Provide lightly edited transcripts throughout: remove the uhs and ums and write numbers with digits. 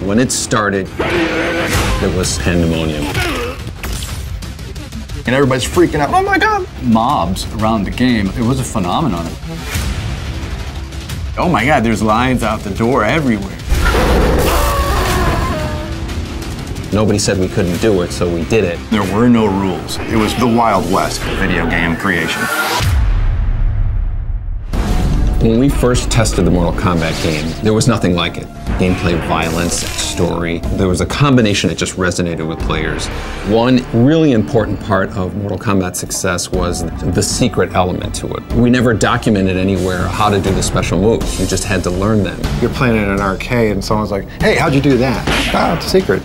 When it started, it was pandemonium. And everybody's freaking out, oh my God! Mobs around the game, it was a phenomenon. Oh my God, there's lines out the door everywhere. Nobody said we couldn't do it, so we did it. There were no rules. It was the Wild West of video game creation. When we first tested the Mortal Kombat game, there was nothing like it. Gameplay, violence, story. There was a combination that just resonated with players. One really important part of Mortal Kombat's success was the secret element to it. We never documented anywhere how to do the special moves. You just had to learn them. You're playing in an arcade and someone's like, hey, how'd you do that? Ah, it's a secret.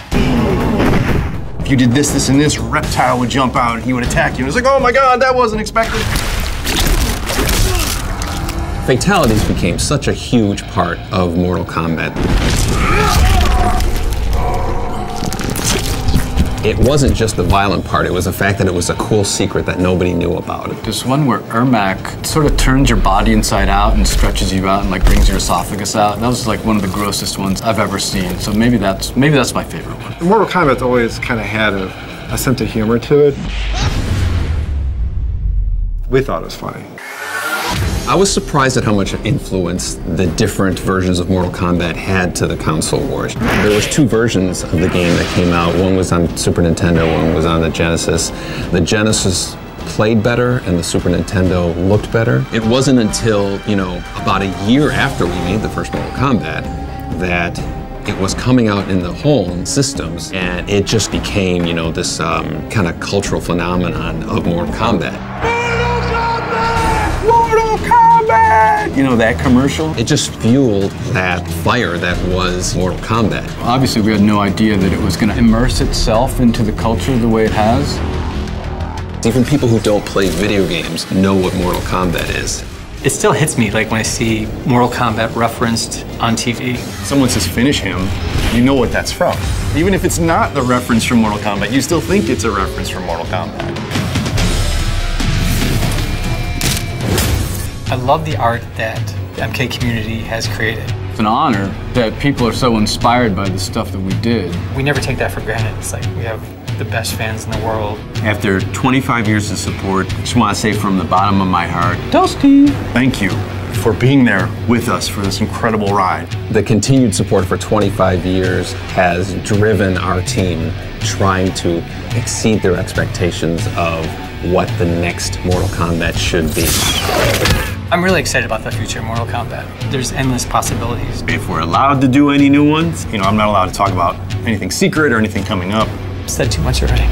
If you did this, this, and this, a reptile would jump out and he would attack you. And it's like, oh my God, that wasn't expected. Fatalities became such a huge part of Mortal Kombat. It wasn't just the violent part, it was the fact that it was a cool secret that nobody knew about. There's one where Ermac sort of turns your body inside out and stretches you out and like brings your esophagus out. That was like one of the grossest ones I've ever seen. So maybe that's my favorite one. Mortal Kombat's always kind of had a sense of humor to it. We thought it was funny. I was surprised at how much influence the different versions of Mortal Kombat had to the console wars. There was two versions of the game that came out. One was on Super Nintendo, one was on the Genesis. The Genesis played better and the Super Nintendo looked better. It wasn't until, about a year after we made the first Mortal Kombat that it was coming out in the home systems, and it just became, this kind of cultural phenomenon of Mortal Kombat. That commercial? It just fueled that fire that was Mortal Kombat. Obviously, we had no idea that it was going to immerse itself into the culture the way it has. Even people who don't play video games know what Mortal Kombat is. It still hits me like when I see Mortal Kombat referenced on TV. Someone says finish him, you know what that's from. Even if it's not the reference from Mortal Kombat, you still think it's a reference from Mortal Kombat. I love the art that the MK community has created. It's an honor that people are so inspired by the stuff that we did. We never take that for granted. It's like we have the best fans in the world. After 25 years of support, I just want to say from the bottom of my heart, Dusty, thank you for being there with us for this incredible ride. The continued support for 25 years has driven our team trying to exceed their expectations of what the next Mortal Kombat should be. I'm really excited about the future of Mortal Kombat. There's endless possibilities. If we're allowed to do any new ones, I'm not allowed to talk about anything secret or anything coming up. I've said too much already.